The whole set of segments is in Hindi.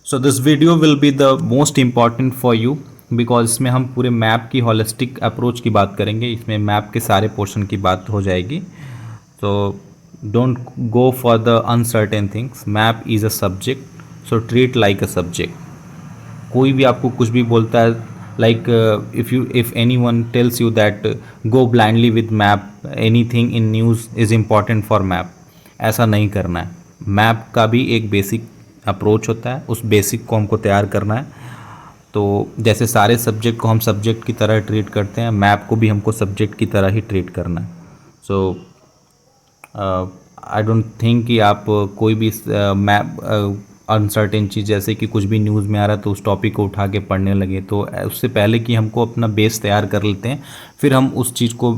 So this video will be the most important for you because इसमें हम पूरे मैप की हॉलिस्टिक अप्रोच की बात करेंगे। इसमें मैप के सारे पोर्शन की बात हो जाएगी। तो don't go for the uncertain things. Map is a subject, so treat like a subject. कोई भी आपको कुछ भी बोलता है, like if any one tells you that go blindly with map, any thing in news is important for map, ऐसा नहीं करना है। मैप का भी एक बेसिक अप्रोच होता है, उस बेसिक को हमको तैयार करना है। तो जैसे सारे सब्जेक्ट को हम सब्जेक्ट की तरह ट्रीट करते हैं, मैप को भी हमको सब्जेक्ट की तरह ही ट्रीट करना है। सो आई डोंट थिंक कि आप कोई भी मैप अनसर्टेन चीज़ जैसे कि कुछ भी न्यूज़ में आ रहा है तो उस टॉपिक को उठा के पढ़ने लगे। तो उससे पहले कि हमको अपना बेस तैयार कर लेते हैं, फिर हम उस चीज़ को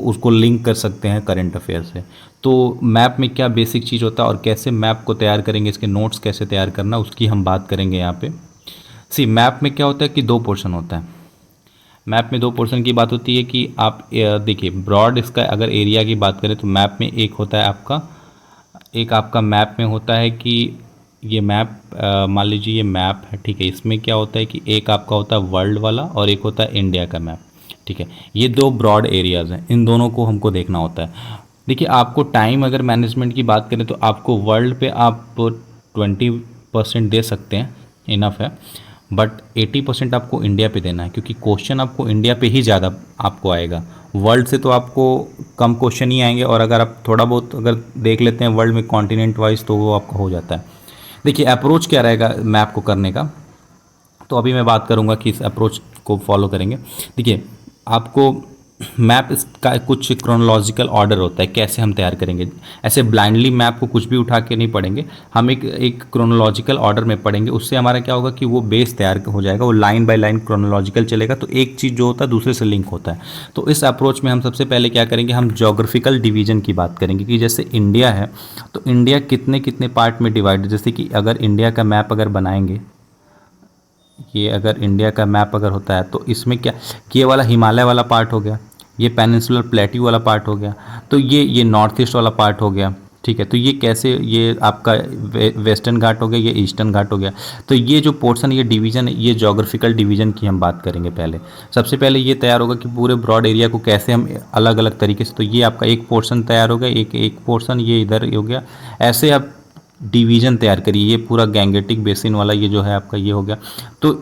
उसको लिंक कर सकते हैं करंट अफेयर से। तो मैप में क्या बेसिक चीज़ होता है और कैसे मैप को तैयार करेंगे, इसके नोट्स कैसे तैयार करना, उसकी हम बात करेंगे यहाँ पे। सी मैप में क्या होता है कि दो पोर्शन होता है। मैप में दो पोर्शन की बात होती है कि आप देखिए ब्रॉड इसका अगर एरिया की बात करें तो मैप में एक होता है आपका, एक आपका मैप में होता है कि ये मैप मान लीजिए ये मैप है, ठीक है। इसमें क्या होता है कि एक आपका होता है वर्ल्ड वाला और एक होता है इंडिया का मैप, ठीक है। ये दो ब्रॉड एरियाज़ हैं, इन दोनों को हमको देखना होता है। देखिए आपको टाइम अगर मैनेजमेंट की बात करें तो आपको वर्ल्ड पे आप 20% दे सकते हैं, इनफ है। बट 80% आपको इंडिया पे देना है, क्योंकि क्वेश्चन आपको इंडिया पे ही ज़्यादा आपको आएगा। वर्ल्ड से तो आपको कम क्वेश्चन ही आएंगे, और अगर आप थोड़ा बहुत अगर देख लेते हैं वर्ल्ड में कॉन्टिनेंट वाइज तो वो आपका हो जाता है। देखिए अप्रोच क्या रहेगा मैप को करने का, तो अभी मैं बात करूंगा कि इस अप्रोच को फॉलो करेंगे। देखिए आपको मैप का कुछ क्रोनोलॉजिकल ऑर्डर होता है, कैसे हम तैयार करेंगे। ऐसे ब्लाइंडली मैप को कुछ भी उठा के नहीं पढ़ेंगे, हम एक क्रोनोलॉजिकल ऑर्डर में पढ़ेंगे। उससे हमारा क्या होगा कि वो बेस तैयार हो जाएगा, वो लाइन बाय लाइन क्रोनोलॉजिकल चलेगा, तो एक चीज़ जो होता है दूसरे से लिंक होता है। तो इस अप्रोच में हम सबसे पहले क्या करेंगे, हम जोग्राफिकल डिवीजन की बात करेंगे कि जैसे इंडिया है तो इंडिया कितने कितने पार्ट में डिवाइड। जैसे कि अगर इंडिया का मैप अगर बनाएंगे, ये अगर इंडिया का मैप अगर होता है तो इसमें क्या, ये वाला हिमालय वाला पार्ट हो गया, ये पेनिनसुलर प्लेट्यू वाला पार्ट हो गया, तो ये नॉर्थ ईस्ट वाला पार्ट हो गया, ठीक है। तो ये कैसे, ये आपका वेस्टर्न घाट हो गया, ये ईस्टर्न घाट हो गया। तो ये जो पोर्शन, ये डिवीजन है, ये जोग्राफिकल डिवीजन की हम बात करेंगे। पहले सबसे पहले ये तैयार होगा कि पूरे ब्रॉड एरिया को कैसे हम अलग अलग तरीके से, तो ये आपका एक पोर्शन तैयार हो गया, एक पोर्शन ये इधर हो गया। ऐसे आप डिवीजन तैयार करिए। ये पूरा गैंगेटिक बेसिन वाला ये जो है आपका ये हो गया। तो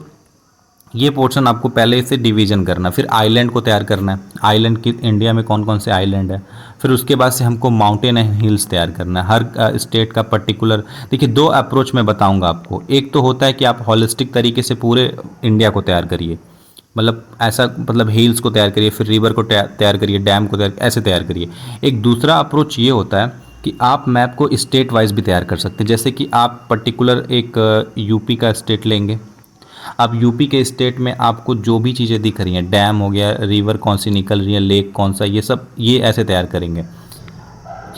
ये पोर्शन आपको पहले से डिवीजन करना, फिर आइलैंड को तैयार करना है, आइलैंड की इंडिया में कौन कौन से आइलैंड है। फिर उसके बाद से हमको माउंटेन एंड हिल्स तैयार करना है, हर स्टेट का पर्टिकुलर। देखिए दो अप्रोच मैं बताऊंगा आपको। एक तो होता है कि आप हॉलिस्टिक तरीके से पूरे इंडिया को तैयार करिए, मतलब ऐसा, मतलब हिल्स को तैयार करिए, फिर रिवर को तैयार करिए, डैम को तैयार, ऐसे तैयार करिए। एक दूसरा अप्रोच ये होता है कि आप मैप को स्टेट वाइज भी तैयार कर सकते हैं। जैसे कि आप पर्टिकुलर एक यूपी का स्टेट लेंगे, अब यूपी के स्टेट में आपको जो भी चीज़ें दिख रही हैं, डैम हो गया, रिवर कौन सी निकल रही है, लेक कौन सा, ये सब ये ऐसे तैयार करेंगे।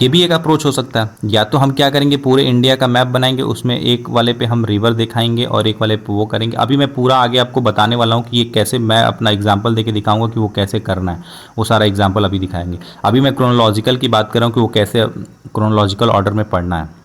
ये भी एक अप्रोच हो सकता है। या तो हम क्या करेंगे, पूरे इंडिया का मैप बनाएंगे, उसमें एक वाले पे हम रिवर दिखाएंगे और एक वाले पे वो करेंगे। अभी मैं पूरा आगे आपको बताने वाला हूँ कि ये कैसे, मैं अपना एग्जाम्पल देके दिखाऊंगा कि वो कैसे करना है। वो सारा एग्जाम्पल अभी दिखाएंगे। अभी मैं क्रोनोलॉजिकल की बात कर रहा हूँ कि वो कैसे क्रोनोलॉजिकल ऑर्डर में पढ़ना है।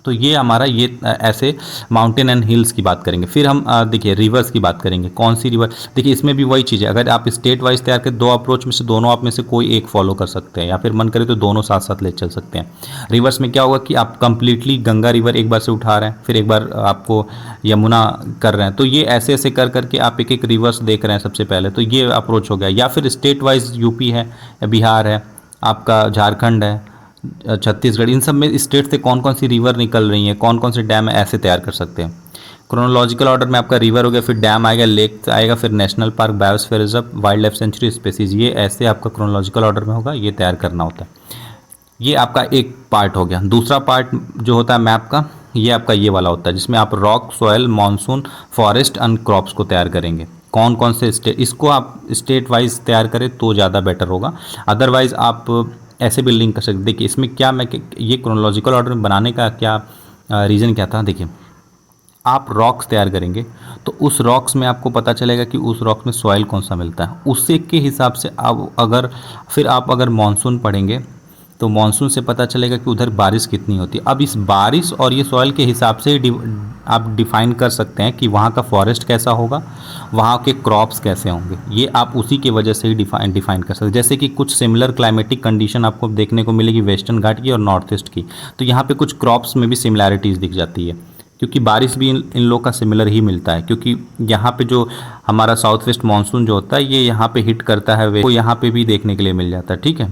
तो ये हमारा ये ऐसे माउंटेन एंड हिल्स की बात करेंगे। फिर हम देखिए रिवर्स की बात करेंगे, कौन सी रिवर। देखिए इसमें भी वही चीज़ है, अगर आप स्टेट वाइज तैयार करें, दो अप्रोच में से दोनों आप में से कोई एक फॉलो कर सकते हैं, या फिर मन करे तो दोनों साथ साथ ले चल सकते हैं। रिवर्स में क्या होगा कि आप कंप्लीटली गंगा रिवर एक बार से उठा रहे हैं, फिर एक बार आपको यमुना कर रहे हैं, तो ये ऐसे ऐसे कर करके आप एक एक रिवर्स देख रहे हैं सबसे पहले, तो ये अप्रोच हो गया। या फिर स्टेट वाइज यूपी है, बिहार है, आपका झारखंड है, छत्तीसगढ़, इन सब में स्टेट से कौन कौन सी रिवर निकल रही हैं, कौन कौन से डैम है, ऐसे तैयार कर सकते हैं। क्रोनोलॉजिकल ऑर्डर में आपका रिवर हो गया, फिर डैम आएगा, लेक आएगा, फिर national park, biosphere reserve, wild life sanctuary, species, ये ऐसे आपका क्रोनोलॉजिकल ऑर्डर में होगा, ये तैयार करना होता है। ये आपका एक पार्ट हो गया। दूसरा पार्ट जो होता है मैप का, ये आपका ये वाला होता है जिसमें आप rock, soil, monsoon, forest and crops को तैयार करेंगे। कौन कौन से स्टेट, इसको आप स्टेट वाइज तैयार करें तो ज़्यादा बेटर होगा। अदरवाइज आप ऐसे भी लिंक कर सकते। देखिए इसमें क्या, मैं ये क्रोनोलॉजिकल ऑर्डर में बनाने का क्या रीज़न क्या था। देखिए आप रॉक्स तैयार करेंगे तो उस रॉक्स में आपको पता चलेगा कि उस रॉक्स में सॉइल कौन सा मिलता है, उससे के हिसाब से आप अगर, फिर आप अगर मानसून पढ़ेंगे तो मानसून से पता चलेगा कि उधर बारिश कितनी होती है। अब इस बारिश और ये सॉइल के हिसाब से आप डिफाइन कर सकते हैं कि वहाँ का फॉरेस्ट कैसा होगा, वहाँ के क्रॉप्स कैसे होंगे, ये आप उसी की वजह से ही डिफाइन कर सकते हैं। जैसे कि कुछ सिमिलर क्लाइमेटिक कंडीशन आपको देखने को मिलेगी वेस्टर्न घाट की और नॉर्थ ईस्ट की, तो यहाँ पे कुछ क्रॉप्स में भी सिमिलैरिटीज़ दिख जाती है, क्योंकि बारिश भी इन लोग का सिमिलर ही मिलता है। क्योंकि यहाँ पे जो हमारा साउथ वेस्ट मानसून जो होता है ये यहाँ पे हिट करता है, वो यहाँ पे भी देखने के लिए मिल जाता है। ठीक है,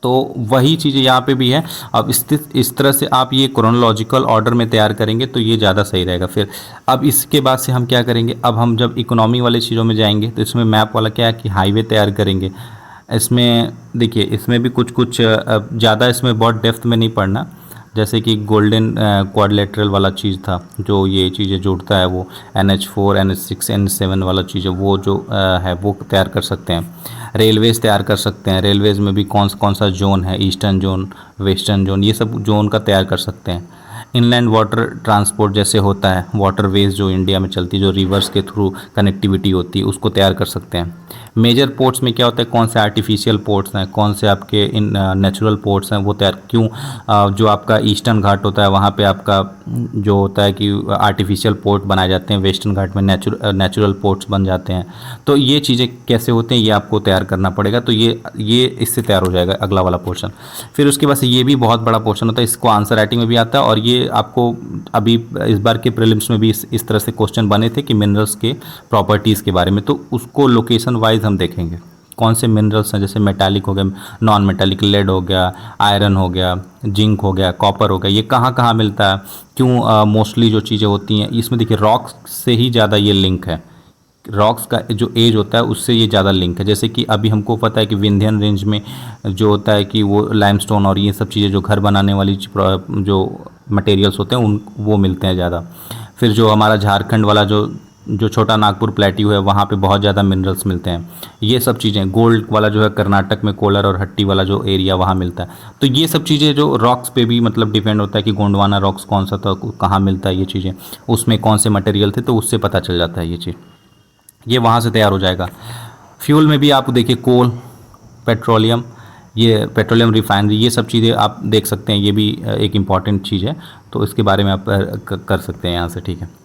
तो वही चीज़ें यहाँ पे भी है। अब इस तरह से आप ये क्रोनोलॉजिकल ऑर्डर में तैयार करेंगे तो ये ज़्यादा सही रहेगा। फिर अब इसके बाद से हम क्या करेंगे, अब हम जब इकोनॉमी वाले चीज़ों में जाएंगे तो इसमें मैप वाला क्या है कि हाईवे तैयार करेंगे। इसमें देखिए, इसमें भी कुछ कुछ ज़्यादा इसमें बहुत डेप्थ में नहीं पढ़ना। जैसे कि गोल्डन क्वाड्रिलेटरल वाला चीज़ था, जो ये चीज़ें जोड़ता है, वो NH4 NH6 NH7 वाला चीज़ है, वो जो है वो तैयार कर सकते हैं। रेलवेज़ तैयार कर सकते हैं, रेलवेज़ में भी कौन सा जोन है, ईस्टर्न जोन, वेस्टर्न जोन, ये सब जोन का तैयार कर सकते हैं। इनलैंड वाटर ट्रांसपोर्ट जैसे होता है, वाटरवेज जो इंडिया में चलती है, जो रिवर्स के थ्रू कनेक्टिविटी होती है, उसको तैयार कर सकते हैं। मेजर पोर्ट्स में क्या होता है, कौन से आर्टिफिशियल पोर्ट्स हैं, कौन से आपके इन नेचुरल पोर्ट्स हैं, वो तैयार क्यों, जो आपका ईस्टर्न घाट होता है वहाँ पे आपका जो होता है कि आर्टिफिशियल पोर्ट बनाए जाते हैं, वेस्टर्न घाट में नेचुरल पोर्ट्स बन जाते हैं। तो ये चीज़ें कैसे होते हैं ये आपको तैयार करना पड़ेगा। तो ये इससे तैयार हो जाएगा अगला वाला पोर्शन। फिर उसके बाद से ये भी बहुत बड़ा पोर्शन होता है, इसको आंसर राइटिंग में भी आता है, और ये आपको अभी इस बार के प्रीलिम्स में भी इस तरह से क्वेश्चन बने थे कि मिनरल्स के प्रॉपर्टीज़ के बारे में, तो उसको लोकेशन वाइज हम देखेंगे कौन से मिनरल्स हैं। जैसे मेटालिक हो गया, नॉन मेटालिक, लेड हो गया, आयरन हो गया, जिंक हो गया, कॉपर हो गया, ये कहाँ कहाँ मिलता है, क्यों मोस्टली जो चीज़ें होती हैं इसमें देखिए रॉक्स से ही ज़्यादा ये लिंक है, रॉक्स का जो एज होता है उससे ये ज़्यादा लिंक है। जैसे कि अभी हमको पता है कि विंध्यन रेंज में जो होता है कि वो लाइमस्टोन और ये सब चीज़ें जो घर बनाने वाली जो मटेरियल्स होते हैं उन वो मिलते हैं ज़्यादा। फिर जो हमारा झारखंड वाला जो छोटा नागपुर प्लेट्यू है वहाँ पे बहुत ज़्यादा मिनरल्स मिलते हैं। ये सब चीज़ें, गोल्ड वाला जो है कर्नाटक में कोलर और हट्टी वाला जो एरिया वहाँ मिलता है। तो ये सब चीज़ें जो रॉक्स पे भी मतलब डिपेंड होता है कि गोंडवाना रॉक्स कौन सा था, कहाँ मिलता है, ये चीज़ें उसमें कौन से मटेरियल थे, तो उससे पता चल जाता है ये चीज़, ये वहाँ से तैयार हो जाएगा। फ्यूल में भी आप देखिए कोल, पेट्रोलियम, ये पेट्रोलियम रिफाइनरी, ये सब चीज़ें आप देख सकते हैं, ये भी एक इम्पॉर्टेंट चीज़ है, तो इसके बारे में आप कर सकते हैं यहाँ से। ठीक है,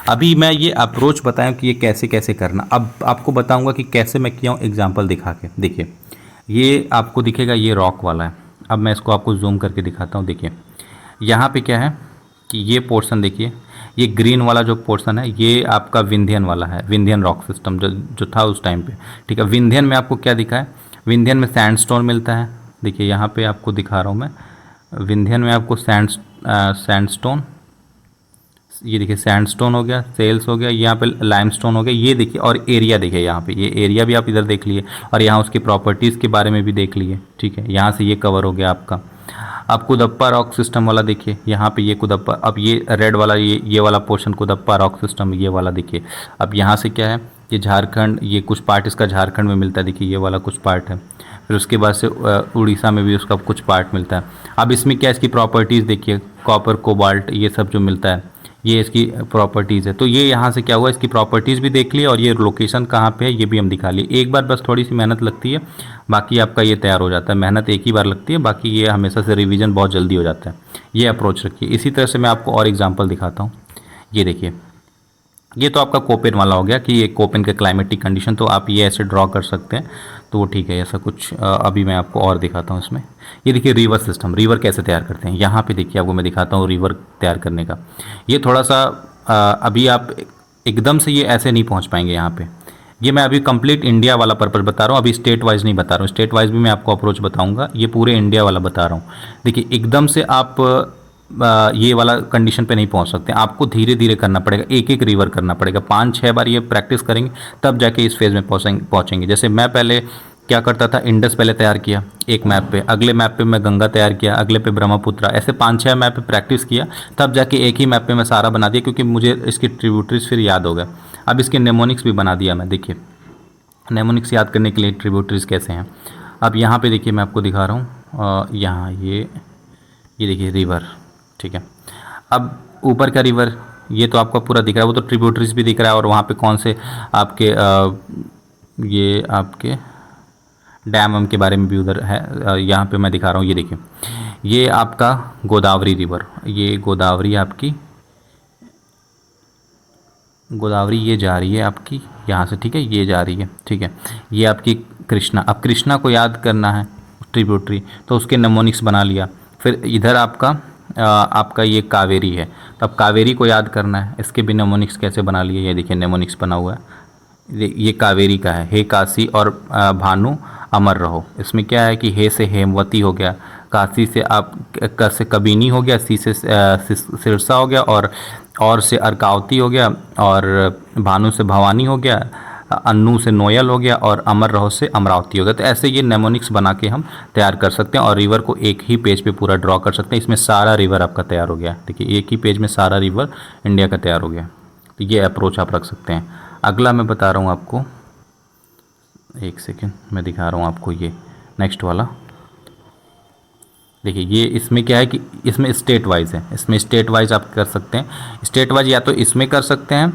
अभी मैं ये अप्रोच बताऊँ कि ये कैसे कैसे करना। अब आपको बताऊँगा कि कैसे मैं किया हूँ एग्जाम्पल दिखा के। देखिए, ये आपको दिखेगा, ये रॉक वाला है। अब मैं इसको आपको जूम करके दिखाता हूँ। देखिए यहाँ पे क्या है कि ये पोर्शन देखिए, ये ग्रीन वाला जो पोर्शन है ये आपका विंध्यन वाला है, विंध्यन रॉक सिस्टम जो था उस टाइम पे। ठीक है, विंध्यन में आपको क्या दिखा है, विंध्यन में सैंडस्टोन मिलता है। देखिए यहाँ पे आपको दिखा रहा हूँ मैं, विंध्यन में आपको सैंडस्टोन, ये देखिए सैंडस्टोन हो गया, सेल्स हो गया, यहाँ पे लाइमस्टोन हो गया, ये देखिए, और एरिया देखिए यहाँ पे, ये एरिया भी आप इधर देख लिए, और यहाँ उसकी प्रॉपर्टीज़ के बारे में भी देख लिए। ठीक है, यहाँ से ये कवर हो गया आपका। अब कुदप्पा रॉक सिस्टम वाला देखिए, यहाँ पे ये कुदप्पा, अब ये रेड वाला, ये वाला पोर्शन कुदप्पा रॉक सिस्टम, ये वाला देखिए। अब यहाँ से क्या है, ये झारखंड, ये कुछ पार्ट इसका झारखंड में मिलता है, देखिए ये वाला कुछ पार्ट है। फिर उसके बाद से उड़ीसा में भी उसका कुछ पार्ट मिलता है। अब इसमें क्या, इसकी प्रॉपर्टीज़ देखिए, कॉपर, कोबाल्ट, ये सब जो मिलता है, ये इसकी प्रॉपर्टीज़ है। तो ये यहाँ से क्या हुआ, इसकी प्रॉपर्टीज़ भी देख लिए, और ये लोकेशन कहाँ पे है ये भी हम दिखा लिए। एक बार बस थोड़ी सी मेहनत लगती है, बाकी आपका ये तैयार हो जाता है। मेहनत एक ही बार लगती है, बाकी ये हमेशा से रिवीजन बहुत जल्दी हो जाता है। ये अप्रोच रखिए। इसी तरह से मैं आपको और एग्जाम्पल दिखाता हूँ। ये देखिए, ये तो आपका कोपेन वाला हो गया कि ये कोपेन का क्लाइमेटिक कंडीशन, तो आप ये ऐसे ड्रॉ कर सकते हैं, तो वो ठीक है। ऐसा कुछ अभी मैं आपको और दिखाता हूँ इसमें। ये देखिए रिवर सिस्टम, रिवर कैसे तैयार करते हैं। यहाँ पे देखिए आपको मैं दिखाता हूँ रिवर तैयार करने का। ये थोड़ा सा अभी आप एकदम से ये ऐसे नहीं पहुँच पाएंगे यहाँ पे। ये मैं अभी कंप्लीट इंडिया वाला पर्पस बता रहा हूँ, अभी स्टेट वाइज नहीं बता रहा हूँ। स्टेट वाइज भी मैं आपको अप्रोच बताऊँगा, ये पूरे इंडिया वाला बता रहा हूँ। देखिए एकदम से आप ये वाला कंडीशन पे नहीं पहुंच सकते, आपको धीरे धीरे करना पड़ेगा, एक एक रिवर करना पड़ेगा। 5-6 बार ये प्रैक्टिस करेंगे तब जाके इस फेज़ में पहुंचेंगे। जैसे मैं पहले क्या करता था, इंडस पहले तैयार किया एक मैप पे, अगले मैप पे मैं गंगा तैयार किया, अगले पे ब्रह्मपुत्रा, ऐसे 5-6 मैप पे प्रैक्टिस किया, तब जाके एक ही मैप पे मैं सारा बना दिया, क्योंकि मुझे इसकी ट्रिब्यूटरीज फिर याद हो गया। अब इसके नेमोनिक्स भी बना दिया मैं। देखिए नेमोनिक्स याद करने के लिए ट्रिब्यूटरीज कैसे हैं। अब यहाँ पे देखिए मैं आपको दिखा रहा हूँ, यहाँ ये देखिए रिवर, ठीक है। अब ऊपर का रिवर ये तो आपका पूरा दिख रहा है, वो तो ट्रिब्यूटरीज भी दिख रहा है, और वहाँ पे कौन से आपके ये आपके डैम के बारे में भी उधर है। यहाँ पे मैं दिखा रहा हूँ, ये देखिए, ये आपका गोदावरी रिवर, ये गोदावरी आपकी, गोदावरी ये जा रही है आपकी यहाँ से, ठीक है, ये जा रही है, ठीक है। ये आपकी कृष्णा, अब कृष्णा को याद करना है ट्रिब्यूटरी, तो उसके नेमोनिक्स बना लिया। फिर इधर आपका ये कावेरी है, तो अब कावेरी को याद करना है, इसके भी नेमोनिक्स कैसे बना लिए, ये देखिए नेमोनिक्स बना हुआ है, ये कावेरी का है, हे काशी और भानु अमर रहो। इसमें क्या है कि हे से हेमवती हो गया, काशी से आप क से कबिनी हो गया, सी से सिरसा हो गया, और से अर्कावती हो गया, और भानु से भवानी हो गया, अन्नू से नोयल हो गया, और अमर रहो से अमरावती हो गया। तो ऐसे ये नेमोनिक्स बना के हम तैयार कर सकते हैं, और रिवर को एक ही पेज पे पूरा ड्रॉ कर सकते हैं। इसमें सारा रिवर आपका तैयार हो गया, देखिए एक ही पेज में सारा रिवर इंडिया का तैयार हो गया। तो ये अप्रोच आप रख सकते हैं। अगला मैं बता रहा हूँ आपको, एक सेकेंड मैं दिखा रहा हूँ आपको, ये नेक्स्ट वाला देखिए, ये इसमें क्या है कि इसमें स्टेट वाइज है, इसमें स्टेट वाइज आप कर सकते हैं। स्टेट वाइज या तो इसमें कर सकते हैं,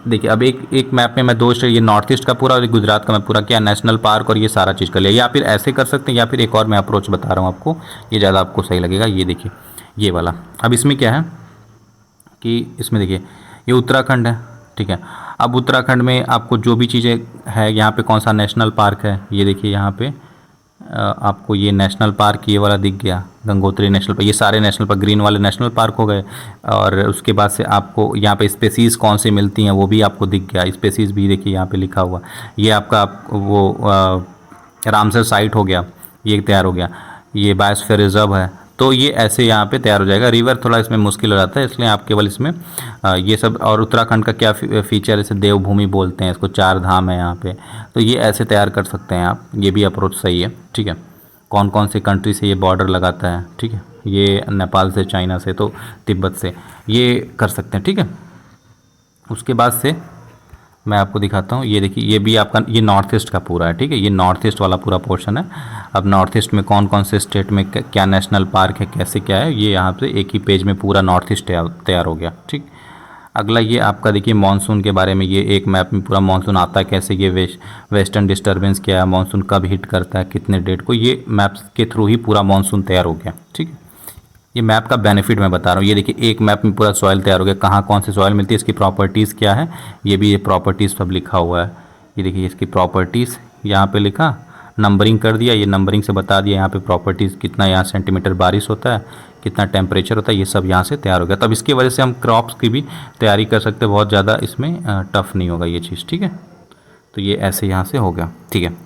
देखिए अब एक मैप में मैं दो स्टेट, ये नॉर्थ ईस्ट का पूरा और गुजरात का मैं पूरा किया, नेशनल पार्क और ये सारा चीज़ कर लिया, या फिर ऐसे कर सकते हैं, या फिर एक और मैं अप्रोच बता रहा हूँ आपको, ये ज़्यादा आपको सही लगेगा। ये देखिए ये वाला, अब इसमें क्या है कि इसमें देखिए ये उत्तराखंड है, ठीक है। अब उत्तराखंड में आपको जो भी चीज़ें है, यहाँ पे कौन सा नेशनल पार्क है, ये देखिए यहाँ पे आपको ये नेशनल पार्क ये वाला दिख गया, गंगोत्री नेशनल पार्क, ये सारे नेशनल पार्क ग्रीन वाले नेशनल पार्क हो गए। और उसके बाद से आपको यहाँ पे स्पेसीज़ कौन सी मिलती हैं वो भी आपको दिख गया, स्पेसीज़ भी देखिए यहाँ पे लिखा हुआ। ये आपका वो रामसर साइट हो गया, ये तैयार हो गया। ये बायोस्फीयर रिजर्व है, तो ये ऐसे यहाँ पे तैयार हो जाएगा। रिवर थोड़ा इसमें मुश्किल हो जाता है, इसलिए आप केवल इसमें ये सब, और उत्तराखंड का क्या फीचर, इसे देवभूमि बोलते हैं, इसको 4 धाम है यहाँ पे, तो ये ऐसे तैयार कर सकते हैं आप, ये भी अप्रोच सही है, ठीक है। कौन कौन से कंट्री से ये बॉर्डर लगाता है, ठीक है, ये नेपाल से, चाइना से, तो तिब्बत से, ये कर सकते हैं, ठीक है। उसके बाद से मैं आपको दिखाता हूँ, ये देखिए ये भी आपका, ये नॉर्थ ईस्ट का पूरा है, ठीक है, ये नॉर्थ ईस्ट वाला पूरा पोर्शन है। अब नॉर्थ ईस्ट में कौन कौन से स्टेट में क्या नेशनल पार्क है, कैसे क्या है, ये यहाँ पे एक ही पेज में पूरा नॉर्थ ईस्ट तैयार हो गया, ठीक। अगला ये आपका देखिए मानसून के बारे में, ये एक मैप में पूरा मानसून आता है कैसे, ये वेस्टर्न डिस्टर्बेंस क्या है, मानसून कब हिट करता है, कितने डेट को, ये मैप्स के थ्रू ही पूरा मानसून तैयार हो गया, ठीक है। ये मैप का बेनिफिट मैं बता रहा हूँ, ये देखिए एक मैप में पूरा सॉइल तैयार हो गया, कहाँ कौन सी सॉइल मिलती है, इसकी प्रॉपर्टीज़ क्या है, ये भी ये प्रॉपर्टीज़ सब लिखा हुआ है। ये देखिए इसकी प्रॉपर्टीज़ यहाँ पे लिखा, नंबरिंग कर दिया, ये नंबरिंग से बता दिया यहाँ पे प्रॉपर्टीज़, कितना यहाँ सेंटीमीटर बारिश होता है, कितना टेम्परेचर होता है, ये सब यहाँ से तैयार हो गया। तब इसकी वजह से हम क्रॉप्स की भी तैयारी कर सकते हैं, बहुत ज़्यादा इसमें टफ नहीं होगा ये चीज़, ठीक है। तो ये ऐसे यहाँ से हो गया, ठीक है।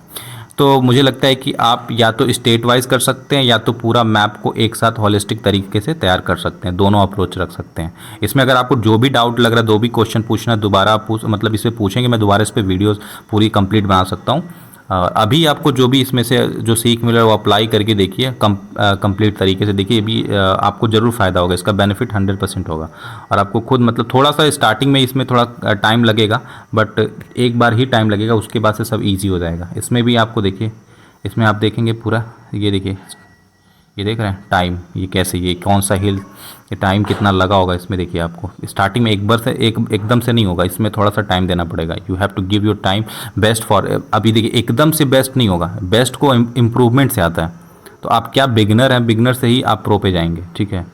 तो मुझे लगता है कि आप या तो स्टेट वाइज कर सकते हैं, या तो पूरा मैप को एक साथ होलिस्टिक तरीके से तैयार कर सकते हैं, दोनों अप्रोच रख सकते हैं। इसमें अगर आपको जो भी डाउट लग रहा है, जो भी क्वेश्चन पूछना, दोबारा आप मतलब इस पर पूछेंगे, मैं दोबारा इस पर वीडियोस पूरी कंप्लीट बना सकता हूँ। अभी आपको जो भी इसमें से जो सीख मिला है वो अप्लाई करके देखिए, कंप्लीट तरीके से देखिए, ये भी आपको ज़रूर फ़ायदा होगा, इसका बेनिफिट 100% होगा। और आपको खुद मतलब थोड़ा सा स्टार्टिंग में इसमें थोड़ा टाइम लगेगा, बट एक बार ही टाइम लगेगा, उसके बाद से सब ईजी हो जाएगा। इसमें भी आपको देखिए, इसमें आप देखेंगे पूरा, ये देखिए, ये देख रहे हैं टाइम, ये कैसे, ये कौन सा हिल, ये टाइम कितना लगा होगा इसमें, देखिए आपको स्टार्टिंग में एक बार से एकदम से नहीं होगा, इसमें थोड़ा सा टाइम देना पड़ेगा। You have to give your time best for, अभी देखिए एकदम से बेस्ट नहीं होगा, बेस्ट को इम्प्रूवमेंट से आता है। तो आप क्या बिगनर हैं, बिगनर से ही आप प्रो पे जाएंगे, ठीक है।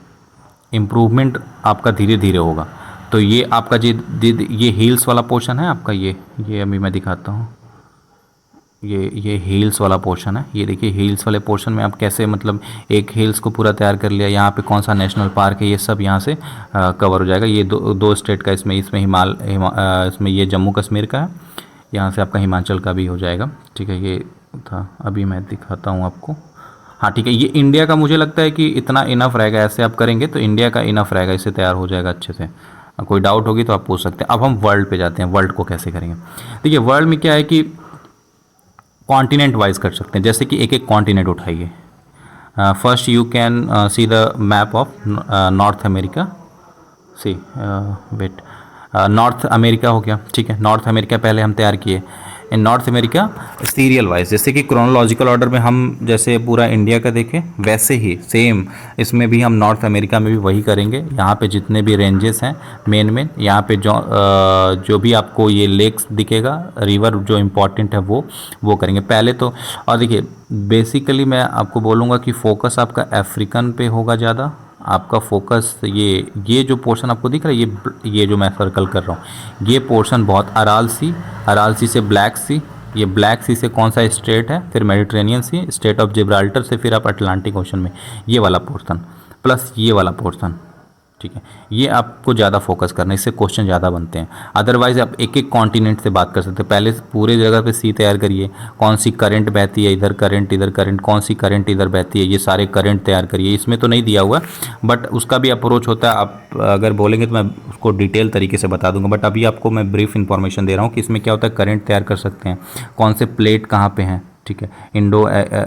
इम्प्रूवमेंट आपका धीरे धीरे होगा। तो ये आपका ये हील्स वाला पोर्शन है आपका, ये अभी मैं दिखाता हूँ, ये हील्स वाला पोर्शन है। ये देखिए हील्स वाले पोर्शन में आप कैसे मतलब एक हील्स को पूरा तैयार कर लिया, यहाँ पे कौन सा नेशनल पार्क है, ये सब यहाँ से कवर हो जाएगा। ये दो स्टेट का इसमें इसमें ये जम्मू कश्मीर का है, यहाँ से आपका हिमाचल का भी हो जाएगा, ठीक है। ये था, अभी मैं दिखाता हूँ आपको, हाँ ठीक है। ये इंडिया का मुझे लगता है कि इतना इनफ रहेगा, ऐसे आप करेंगे तो इंडिया का इनफ रहेगा, इससे तैयार हो जाएगा अच्छे से। कोई डाउट होगी तो आप पूछ सकते हैं। अब हम वर्ल्ड पे जाते हैं, वर्ल्ड को कैसे करेंगे। देखिए वर्ल्ड में क्या है कि कॉन्टिनेंट वाइज कर सकते हैं, जैसे कि एक एक कॉन्टिनेंट उठाइए। First you can see the map of north America, north America हो गया, ठीक है। नॉर्थ अमेरिका पहले हम तैयार किए। इन नॉर्थ अमेरिका सीरियल वाइज, जैसे कि क्रोनोलॉजिकल ऑर्डर में हम जैसे पूरा इंडिया का देखें वैसे ही सेम इसमें भी हम नॉर्थ अमेरिका में भी वही करेंगे। यहाँ पे जितने भी रेंजेस हैं मेन यहाँ पे जो भी आपको ये लेक्स दिखेगा, रिवर जो इम्पोर्टेंट है वो करेंगे पहले तो। और देखिए बेसिकली मैं आपको बोलूँगा कि फोकस आपका अफ्रीकन पे होगा ज़्यादा, आपका फोकस ये जो पोर्शन आपको दिख रहा है, ये जो मैं सर्कल कर रहा हूँ, ये पोर्शन बहुत अराल सी से ब्लैक सी, ये ब्लैक सी से कौन सा स्टेट है, फिर Mediterranean sea, strait of Gibraltar से फिर आप अटलांटिक ओशन में, ये वाला पोर्शन प्लस ये वाला पोर्शन, ठीक है, ये आपको ज़्यादा फोकस करना है, इससे क्वेश्चन ज़्यादा बनते हैं। अदरवाइज आप एक एक कॉन्टिनेंट से बात कर सकते हैं। पहले पूरे जगह पे सी तैयार करिए, कौन सी करंट बहती है, इधर करंट, कौन सी करंट इधर बहती है, ये सारे करंट तैयार करिए। इसमें तो नहीं दिया हुआ बट उसका भी अप्रोच होता है, आप अगर बोलेंगे तो मैं उसको डिटेल तरीके से बता दूंगा, बट अभी आपको मैं ब्रीफ इन्फॉर्मेशन दे रहा हूँ कि इसमें क्या होता है, करंट तैयार कर सकते हैं, कौन से प्लेट कहाँ पे हैं, ठीक है, इंडो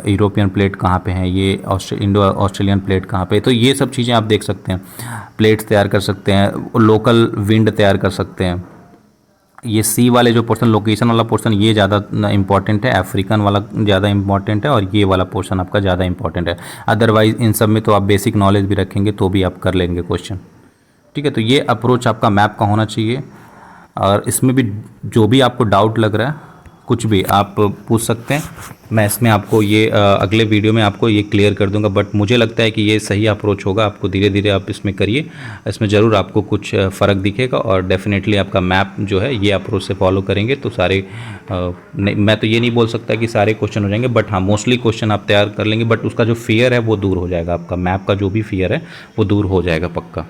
यूरोपियन प्लेट कहाँ पे हैं, ये इंडो ऑस्ट्रेलियन प्लेट कहाँ पे, तो ये सब चीज़ें आप देख सकते हैं। प्लेट्स तैयार कर सकते हैं, लोकल विंड तैयार कर सकते हैं। ये सी वाले जो पोर्शन, लोकेशन वाला पोर्शन, ये ज़्यादा इंपॉर्टेंट है, अफ्रीकन वाला ज़्यादा इंपॉर्टेंट है, और ये वाला पोर्शन आपका ज़्यादा इंपॉर्टेंट है। अदरवाइज इन सब में तो आप बेसिक नॉलेज भी रखेंगे तो भी आप कर लेंगे क्वेश्चन, ठीक है। तो ये अप्रोच आपका मैप का होना चाहिए, और इसमें भी जो भी आपको डाउट लग रहा है कुछ भी आप पूछ सकते हैं, मैं इसमें आपको ये अगले वीडियो में आपको ये क्लियर कर दूंगा। बट मुझे लगता है कि ये सही अप्रोच होगा, आपको धीरे धीरे आप इसमें करिए, इसमें ज़रूर आपको कुछ फ़र्क दिखेगा, और डेफिनेटली आपका मैप जो है ये अप्रोच से फॉलो करेंगे तो सारे मैं तो ये नहीं बोल सकता कि सारे क्वेश्चन हो जाएंगे, बट हाँ मोस्टली क्वेश्चन आप तैयार कर लेंगे, बट उसका जो फियर है वो दूर हो जाएगा, आपका मैप का जो भी फियर है वो दूर हो जाएगा पक्का।